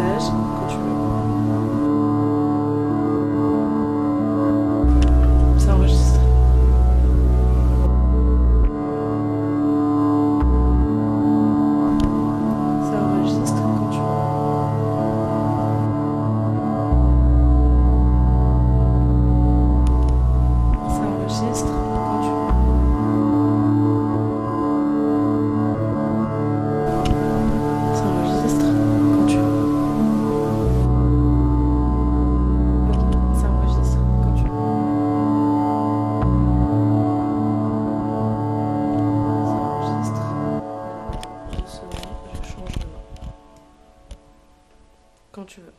message quand tu veux. Ça enregistre. Ça enregistre quand tu veux. Ça enregistre quand tu veux. Ça enregistre quand tu veux. Ok, ça enregistre quand tu veux. Ça enregistre. Doucement, je change de main. Quand tu veux.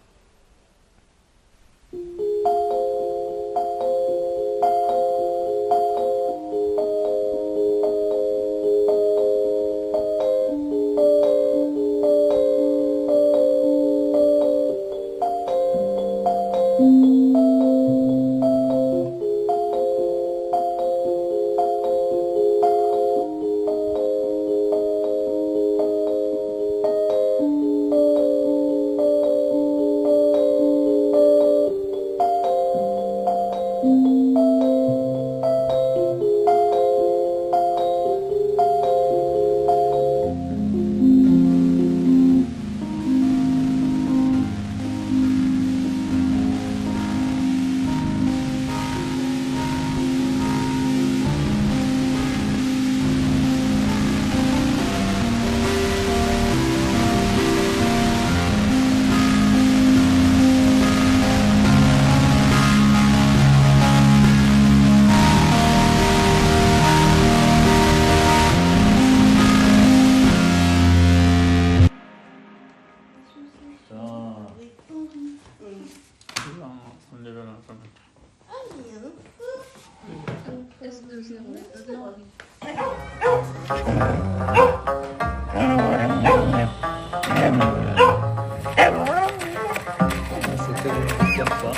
C'était comme ça.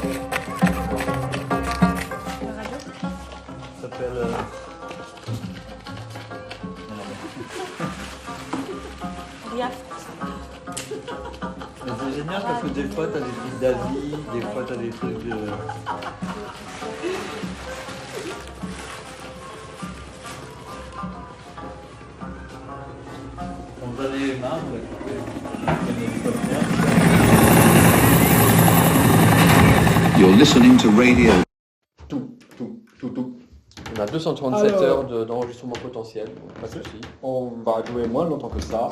Ça s'appelle. Mais c'est génial parce que des fois t'as des trucs d'Asie, des fois t'as des trucs de. On va les mains, on va couper les hélicoptères. You're listening to radio. Tout. On a 237 Alors. heures d'enregistrement potentiel, donc pas de souci. On va jouer moins longtemps que ça.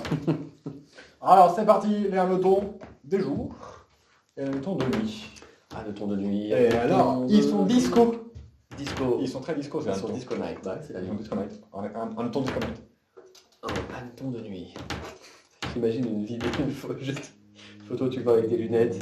Alors c'est parti, les leçons des jours et les leçons de nuit. Ah, le tour de nuit. Et alors, ils sont disco. Disco. Ils sont très disco, c'est Ils un sont ton. disco night, ouais, c'est la Ils vie. sont disco night. Un ton disco night. Un hanneton de nuit. J'imagine une vidéo, juste une photo, tu vas avec des lunettes.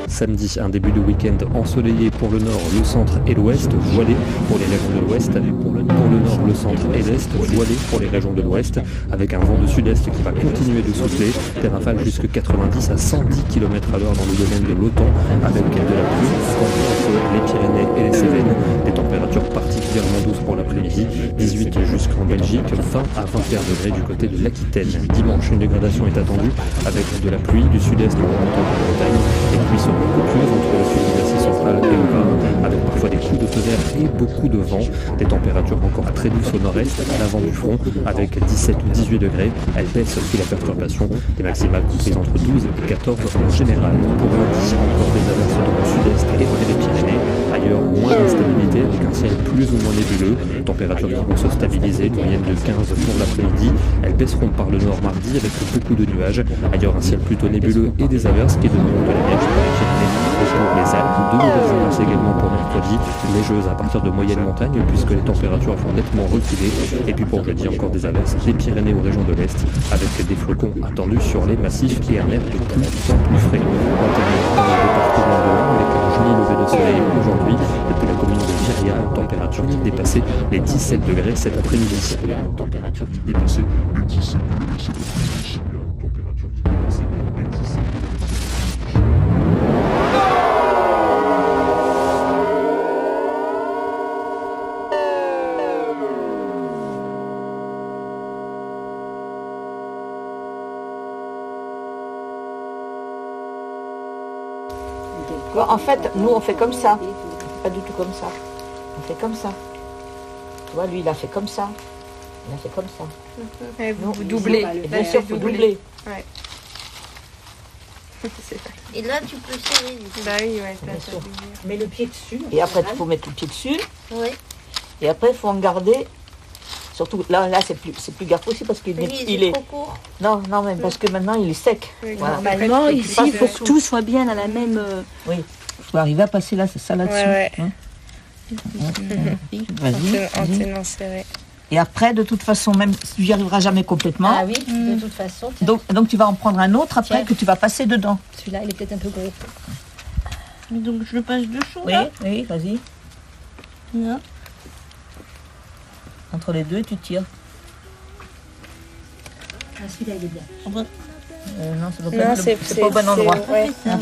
Samedi, un début de week-end ensoleillé pour le nord, le centre et l'ouest, voilé pour les régions de l'ouest, pour le nord, le centre et l'est, voilé pour les régions de l'ouest, avec un vent de sud-est qui va continuer de souffler, des rafales jusqu'à 90 à 110 km à l'heure dans le domaine de l'OTAN, avec de la pluie entre les Pyrénées et les Cévennes, des températures particulièrement douces pour l'après-midi, 18 jusqu'en Belgique, 20 à 21 degrés du côté de l'Aquitaine. Dimanche, une dégradation est attendue, avec de la pluie du sud-est en remontant de la montagne, et puis seront coupures entre le sud de l'Asie centrale et le Rhin, avec parfois des coups de feu vert et beaucoup de vent, des températures encore très douces au nord-est, à l'avant du front, avec 17 ou 18 degrés. Elles baissent sous la perturbation, des maximales comprises entre 12 et 14 en général. Pour lundi, encore des averses dans le sud-est et près des Pyrénées. Ailleurs, moins d'instabilité, avec un ciel plus ou moins nébuleux, températures qui vont se stabiliser, une moyenne de 15 pour l'après-midi. Elles baisseront par le nord mardi avec beaucoup de nuages. Ailleurs, un ciel plutôt nébuleux et des averses qui donneront de la neige pour les Pyrénées et pour les Alpes. De nouvelles averses également pour mercredi, neigeuses à partir de moyenne montagne puisque les températures vont nettement reculer. Et puis pour jeudi, encore des averses des Pyrénées aux régions de l'Est avec des flocons attendus sur les massifs et un air de plus en plus frais. On termine dans le département de l'Ain avec un joli lever de soleil aujourd'hui depuis la commune de Viria, température qui dépassait les 17 degrés cet après-midi. Température qui dépassait les 17 degrés cet après-midi. En fait, nous, on fait comme ça. Pas du tout comme ça. On fait comme ça. Tu vois, lui, il a fait comme ça. Il a fait comme ça. Ouais, Non, vous doublez. Et bien sûr, il faut doubler. Ouais. C'est vrai. Et là, tu peux serrer. Bah oui, ouais, t'as Bien ça. sûr. Mets le pied dessus. Et après, il faut mettre le pied dessus. Oui. Et après, il faut en garder. Surtout, là c'est plus gaffe aussi parce qu'il Oui, il est... trop court. Non, mais parce que maintenant, il est sec. Oui, Voilà. Normalement, Et puis, ici, pas il faut dessous. que tout soit bien à la même. Oui. Il faut arriver à passer là, c'est ça là-dessus. Ouais, Hein. En Vas-y. tenant serré. Et après, de toute façon, même si tu n'y arriveras jamais complètement, Ah oui, de toute façon. tiens. donc tu vas en prendre un autre après Tiens. que tu vas passer dedans. Celui-là, il est peut-être un peu gros. Donc, je le passe dessous, Oui, là. oui, vas-y. Là. Entre les deux, tu tires. Ah, celui-là, il est bien. Non, c'est pas, Non, c'est pas au bon endroit. Ouais. Hein.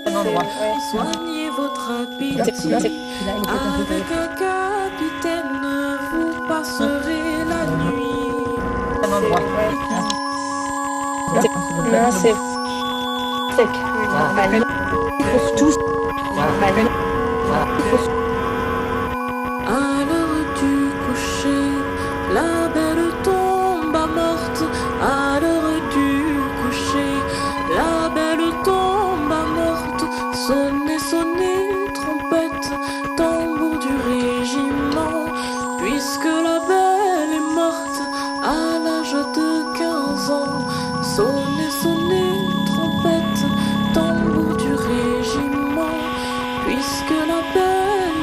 Bon endroit. Soignez votre appétit. Celui-là, il est peut-être un peu Avec gros. un capitaine, vous passerez la nuit. Bon endroit. Non, c'est sec. Voilà. Il faut tous. Voilà. À l'heure du coucher, la belle tombe à morte. À l'heure du coucher, la belle tombe à morte. Sonnez, sonnez, trompette, tambour du régiment. Puisque la belle est morte à l'âge de 15 ans. Sonnez, sonnez, trompette, tambour du régiment. Puisque la belle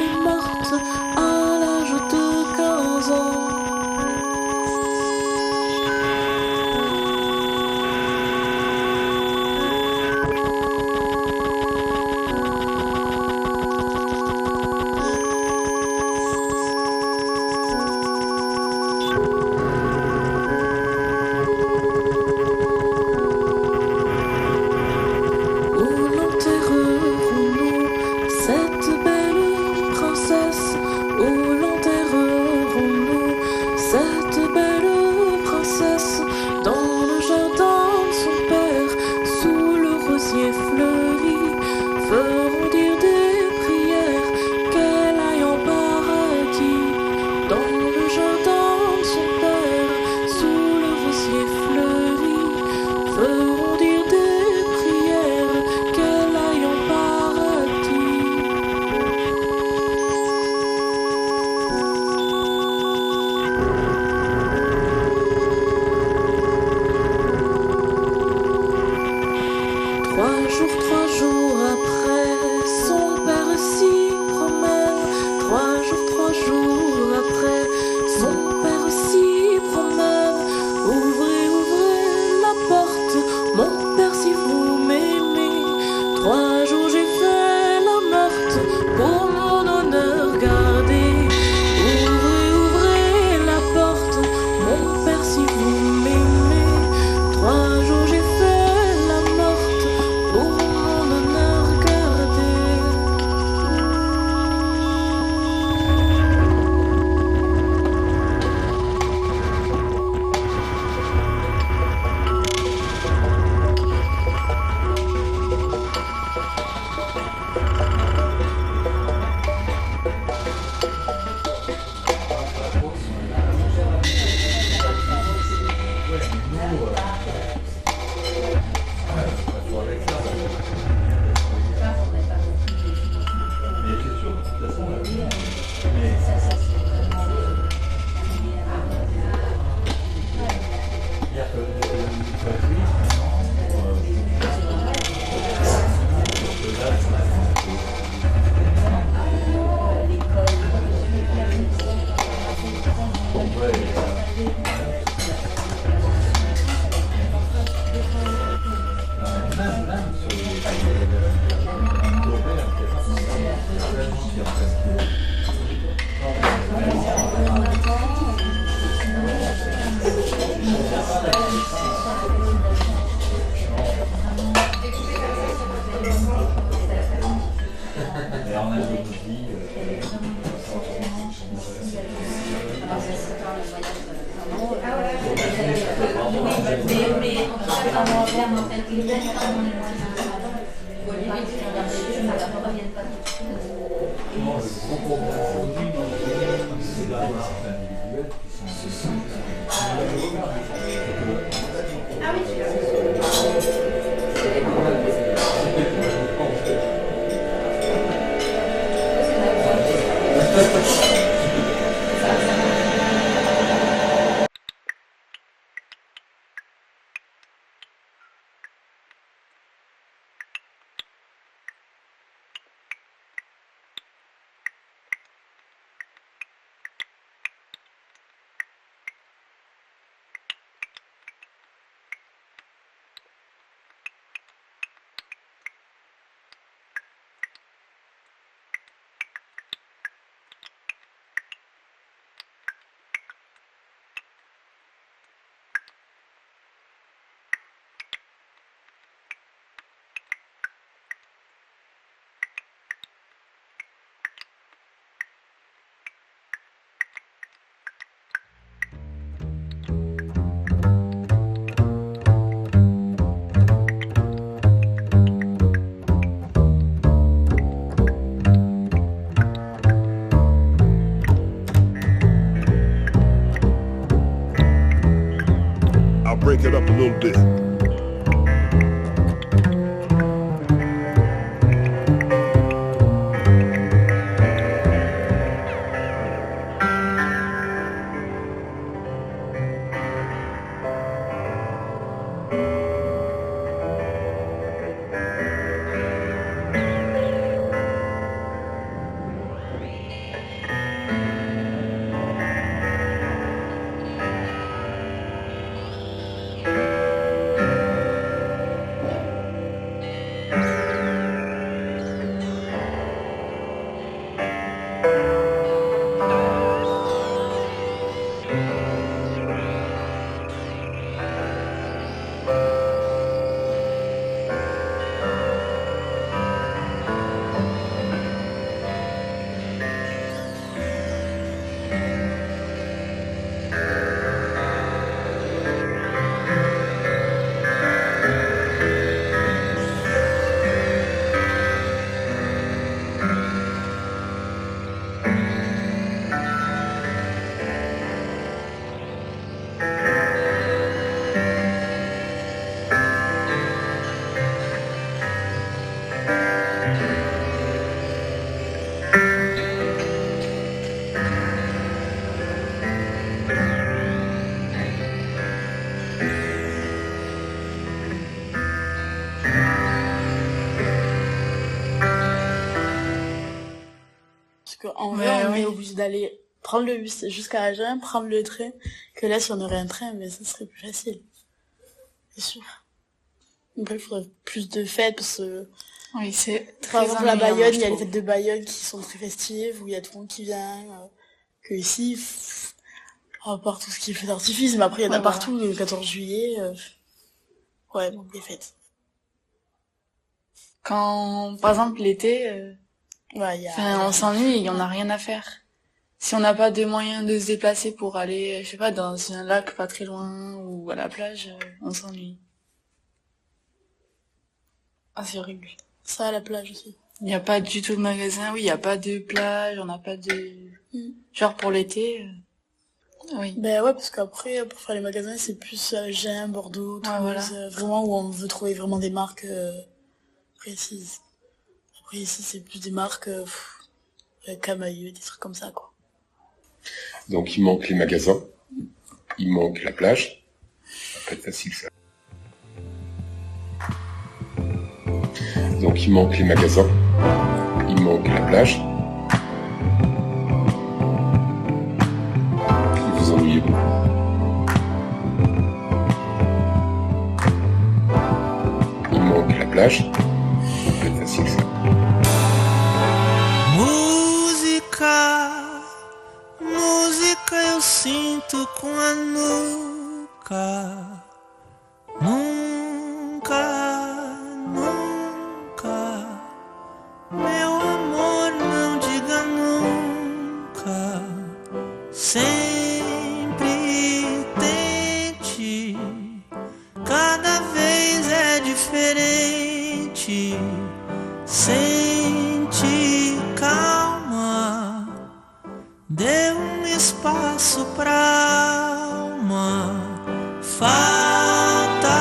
Et en Indonésie, I'll break it up a little bit. En vrai, on est obligé d'aller prendre le bus jusqu'à Agen, prendre le train, que là, si on aurait un train, mais ça serait plus facile. C'est sûr. Après, il faudrait plus de fêtes, parce que... Oui, c'est par très exemple, à ennuyant, Bayonne, je il y a les trouve. fêtes de Bayonne qui sont très festives, où il y a tout le monde qui vient, que ici, à part tout ce qui est fait d'artifice, mais après, il y en a Ouais, partout, le 14 juillet, ouais, donc des fêtes. Quand, par exemple, l'été, Ouais, on s'ennuie, il y en a rien à faire. Si on n'a pas de moyens de se déplacer pour aller, je sais pas, dans un lac pas très loin ou à la plage, on s'ennuie. Ah, c'est horrible. Ça, à la plage aussi. Il n'y a pas du tout de magasin, oui, il n'y a pas de plage, on n'a pas de... Genre pour l'été, oui. Ben ouais, parce qu'après, pour faire les magasins, c'est plus Agen, Bordeaux, Toulouse, voilà. Vraiment où on veut trouver vraiment des marques précises. Après ici, c'est plus des marques Camailleux, des trucs comme ça, quoi. Donc il manque les magasins, il manque la plage. Ça va pas être facile ça. Donc il manque les magasins, il manque la plage. Et vous ennuyez beaucoup. Il manque la plage. Ça va pas être facile ça. Música eu sinto com a nuca. Nunca, nunca, meu amor. Sempre tente, cada vez é diferente. Sente calma, dê um espaço pra alma. Falta.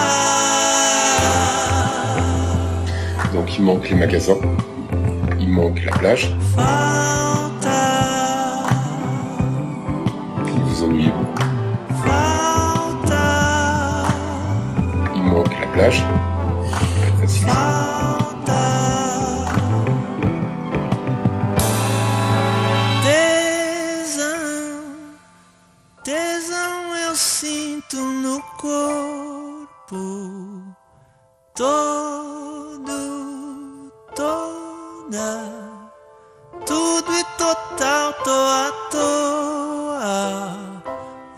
Donc il manque les magasins, il manque la plage. Puis vous ennuyez-vous. Il manque la plage. Pas facile. Tesão eu sinto no corpo todo, toda, tudo e total, tô à toa,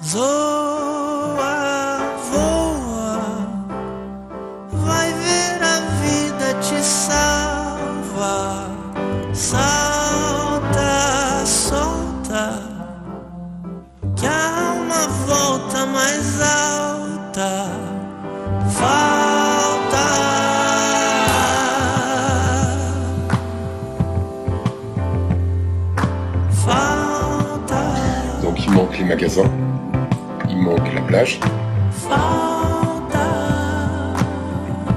zoa, voa, vai ver a vida te salva, salta, solta, que a alma volta mais alta, falta. Donc il manque les magasins, il manque la plage.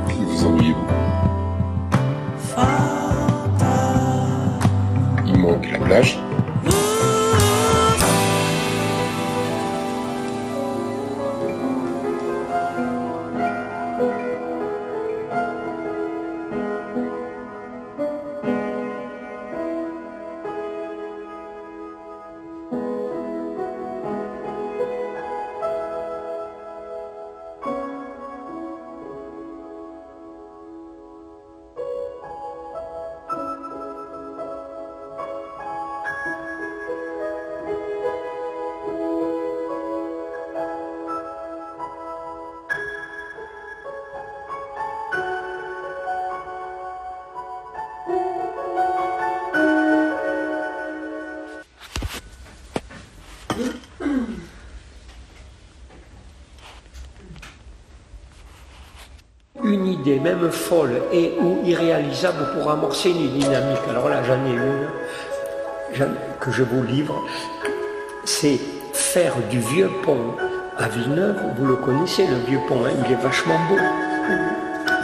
Puis vous ennuyez-vous. Il manque la plage. Une idée, même folle et ou irréalisable pour amorcer une dynamique. Alors là, j'en ai une que je vous livre. C'est faire du vieux pont à Villeneuve. Vous le connaissez, le vieux pont, hein, il est vachement beau.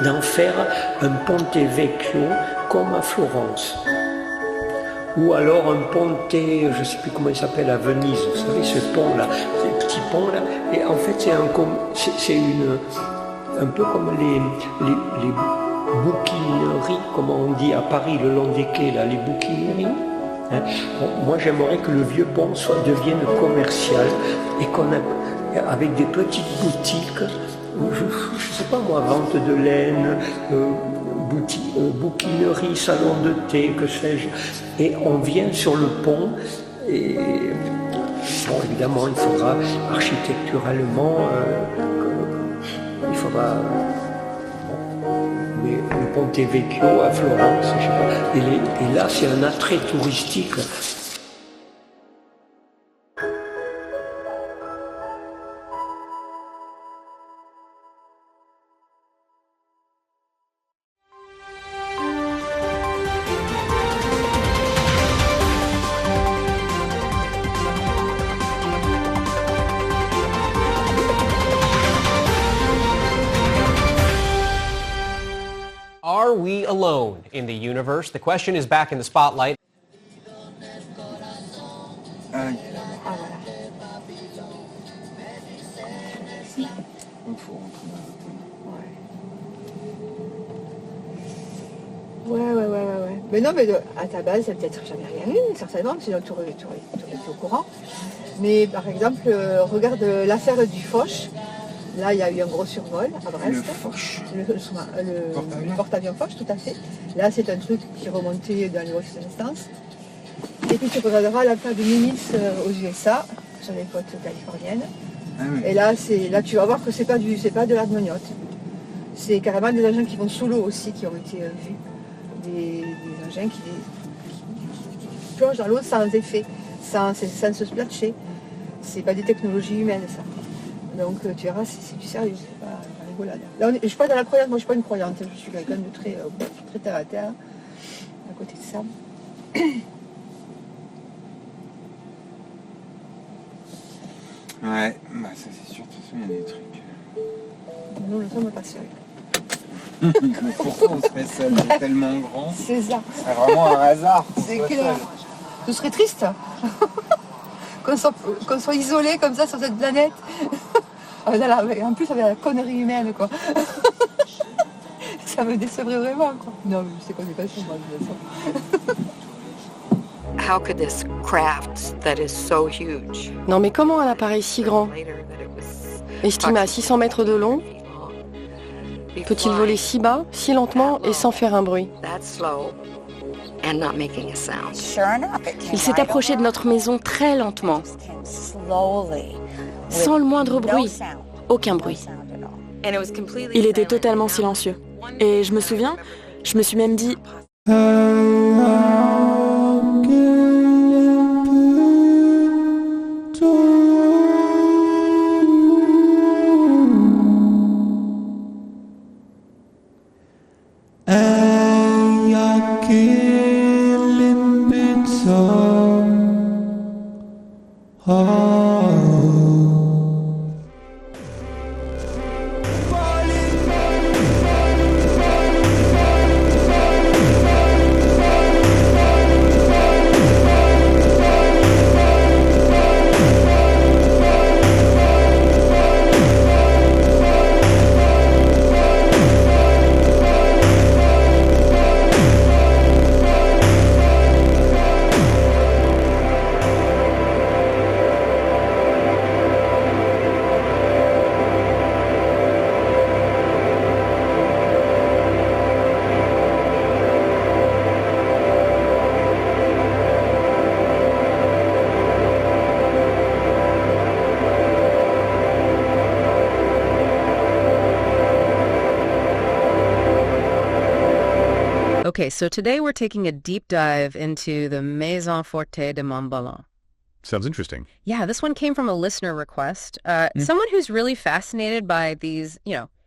D'en faire un ponte vecchio comme à Florence. Ou alors un ponte, je ne sais plus comment il s'appelle, à Venise. Vous savez, ce pont-là, ce petit pont-là. Et en fait, c'est un peu comme les bouquineries, comme on dit à Paris, le long des quais, là, les bouquineries. Hein. Bon, moi, j'aimerais que le vieux pont devienne commercial et avec des petites boutiques, je ne sais pas moi, vente de laine, bouquinerie, salon de thé, que sais-je. Et on vient sur le pont et, bon, évidemment, il faudra architecturalement... il faudra mais le Ponte Vecchio à Florence, je sais pas. Et là c'est un attrait touristique. Are we alone in the universe? The question is back in the spotlight. Ouais. Mais non, mais à ta base, il n'y a peut-être jamais rien eu, certainement, sinon tu aurais été au courant. Mais par exemple, regarde l'affaire du Foch. Là, il y a eu un gros survol à Brest. Le Foch. Le porte-avions Foch, tout à fait. Là, c'est un truc qui remontait dans les hautes instances. Et puis tu regarderas l'affaire de Nimitz aux USA, sur les côtes californiennes. Ah oui. Et là, tu vas voir que c'est pas de l'admoniote. C'est carrément des engins qui vont sous l'eau aussi, qui ont été vus. Des engins qui plongent dans l'eau sans effet, sans se splatcher. C'est pas des technologies humaines, ça. Donc tu verras, c'est du sérieux, c'est pas la rigolade. Là, je suis pas dans la croyance, moi je suis pas une croyante, je suis quelqu'un de très terre à terre, à côté de ça. Ouais, bah ça c'est sûr, de toute façon il y a des trucs. Nous ne sommes pas sérieux. Pourquoi on se fait seul? C'est tellement grand. C'est ça. C'est vraiment un hasard. C'est clair. Ce serait triste qu'on soit isolé comme ça sur cette planète. En plus avec la connerie humaine, quoi. Ça me décevrait vraiment, quoi. Non, mais c'est qu'on n'est pas sur moi, de toute façon. How could this craft that is so huge, Non mais comment un appareil si grand, estimé à 600 mètres de long, peut-il voler si bas, si lentement et sans faire un bruit? that slow and not making a sound? Il s'est approché de notre maison très lentement, sans le moindre bruit, aucun bruit. Il était totalement silencieux. Et je me souviens, je me suis même dit... Okay, so today we're taking a deep dive into the Maison Forte de Montballon. Sounds interesting. Yeah, this one came from a listener request. Someone who's really fascinated by these,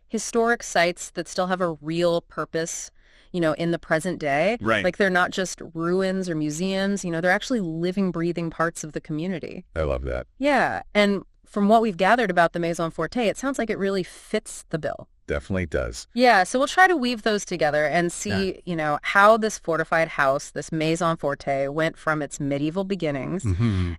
historic sites that still have a real purpose, in the present day. Right. Like they're not just ruins or museums, they're actually living, breathing parts of the community. I love that. Yeah, and from what we've gathered about the Maison Forte, it sounds like it really fits the bill. Definitely does. Yeah, so we'll try to weave those together and see, how this fortified house, this Maison Forte, went from its medieval beginnings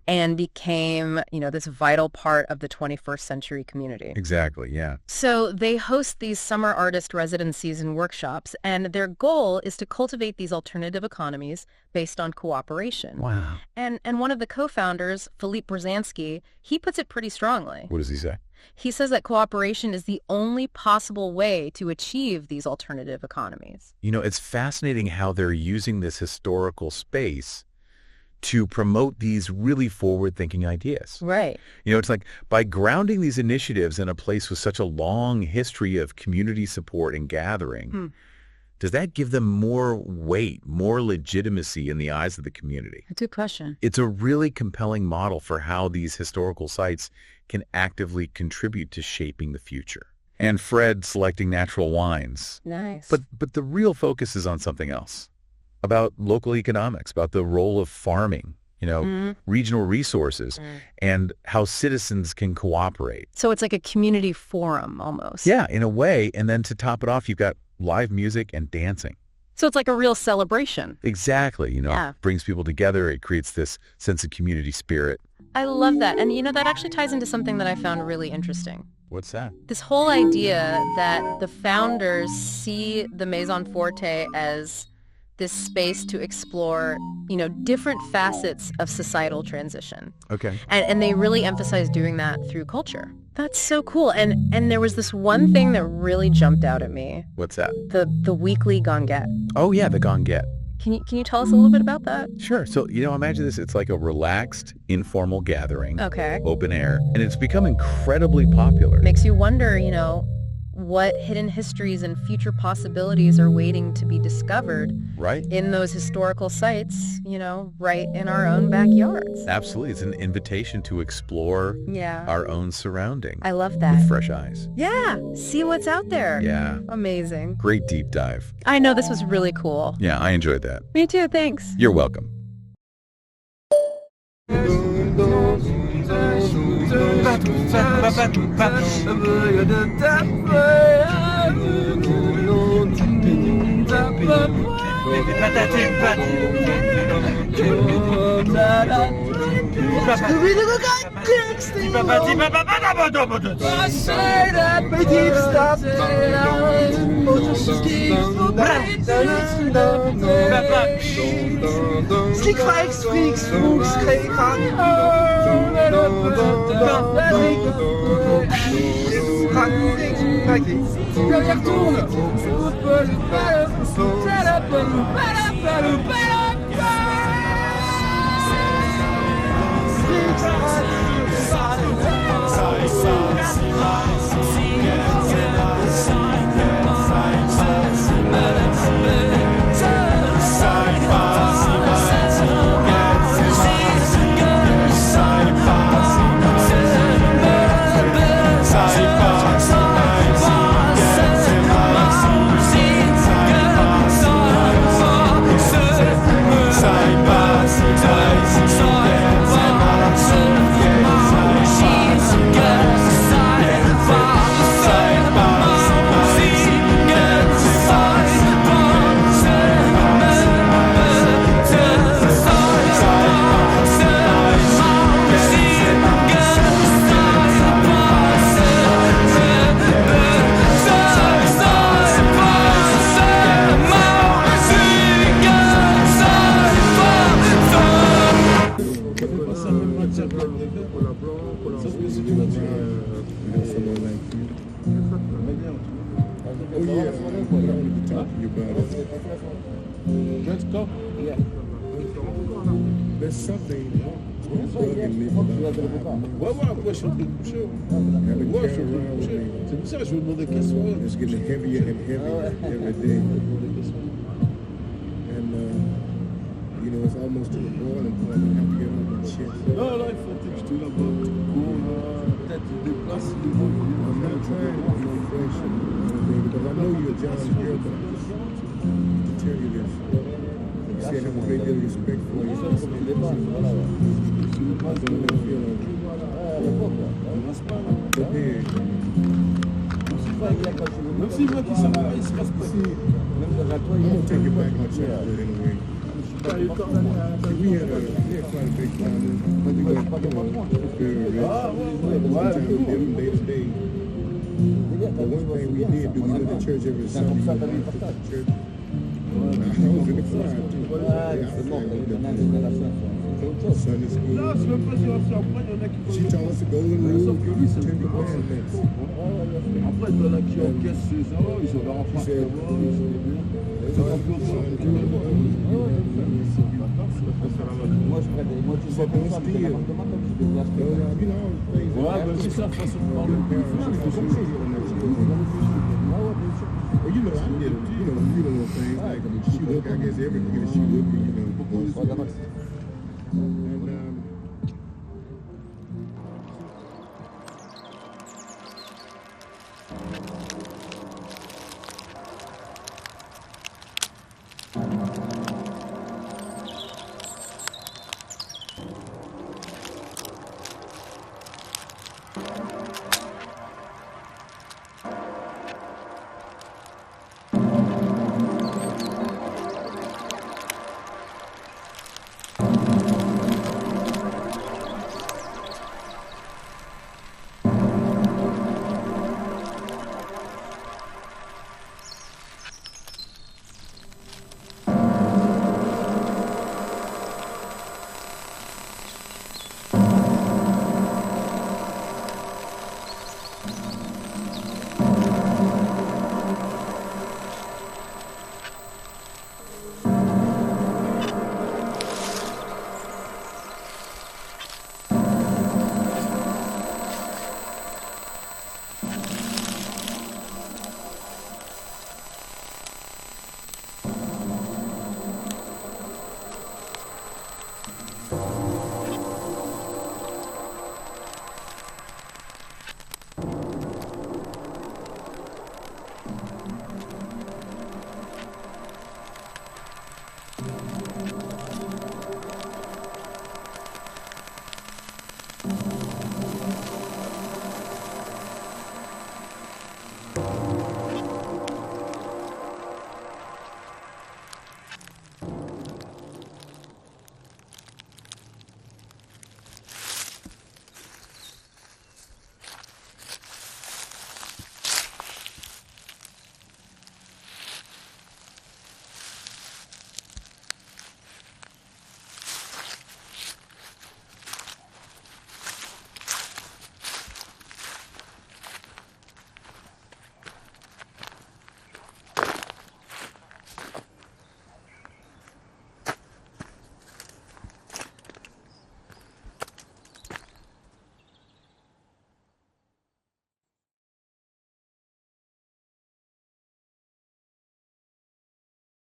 and became, this vital part of the 21st century community. Exactly, yeah. So they host these summer artist residencies and workshops, and their goal is to cultivate these alternative economies based on cooperation. Wow. And one of the co-founders, Philippe Brzezinski, he puts it pretty strongly. What does he say? He says that cooperation is the only possible way to achieve these alternative economies. It's fascinating how they're using this historical space to promote these really forward-thinking ideas. Right. It's like by grounding these initiatives in a place with such a long history of community support and gathering, does that give them more weight, more legitimacy in the eyes of the community? Good question. It's a really compelling model for how these historical sites can actively contribute to shaping the future. And Fred selecting natural wines. Nice. But the real focus is on something else, about local economics, about the role of farming, regional resources, and how citizens can cooperate. So it's like a community forum almost. Yeah, in a way. And then to top it off, you've got live music and dancing. So it's like a real celebration. Exactly. It brings people together. It creates this sense of community spirit. I love that. And, that actually ties into something that I found really interesting. What's that? This whole idea that the founders see the Maison Forte as this space to explore, different facets of societal transition. Okay. And they really emphasize doing that through culture. That's so cool. And there was this one thing that really jumped out at me. What's that? The weekly gonguette. Oh, yeah, the gonguette. Can you tell us a little bit about that? Sure. So, imagine this. It's like a relaxed, informal gathering. Okay. Open air. And it's become incredibly popular. Makes you wonder, what hidden histories and future possibilities are waiting to be discovered in those historical sites, you know, right in our own backyards. Absolutely. It's an invitation to explore our own surroundings. I love that. With fresh eyes. Yeah. See what's out there. Yeah. Amazing. Great deep dive. I know, this was really cool. Yeah, I enjoyed that. Me too. Thanks. You're welcome. Let's go. Yeah. There's something bugging me about moi, je suis en train de coucher. Moi, je suis en train de coucher. C'est pour ça que je me demandais qu'est-ce que it's getting heavier and heavier every day. And, you know, it's almost to the boiling point. I have to get on my chest. Non, là, il faut que je te la botte. Peut-être tu déplaces les mots. I'm not trying to be fresh because I know you're a John's girl, but I just want to tell you this. You see, I have a great deal of respect for you. Même si moi qui s'en va, il se passe pas. I'm going to take you back my childhood anyway. We had quite a big family. We got very rich. Sometimes we live from day to day. But one thing we did do, we went to church every Sunday. Church. I was in the choir too. Sunday school. She told us to go in the room and attend the grandparents. Après, il y en a qui encaissent ces gens, ils ont leur appartement, moi je ferais des moitiés de ça, mais l'appartement comme je déplace. Ouais, ben c'est ça, façon de parler. Well, you know, I get, you know, little things like shoot hook. I guess everyone get a shoot hook, you know. And,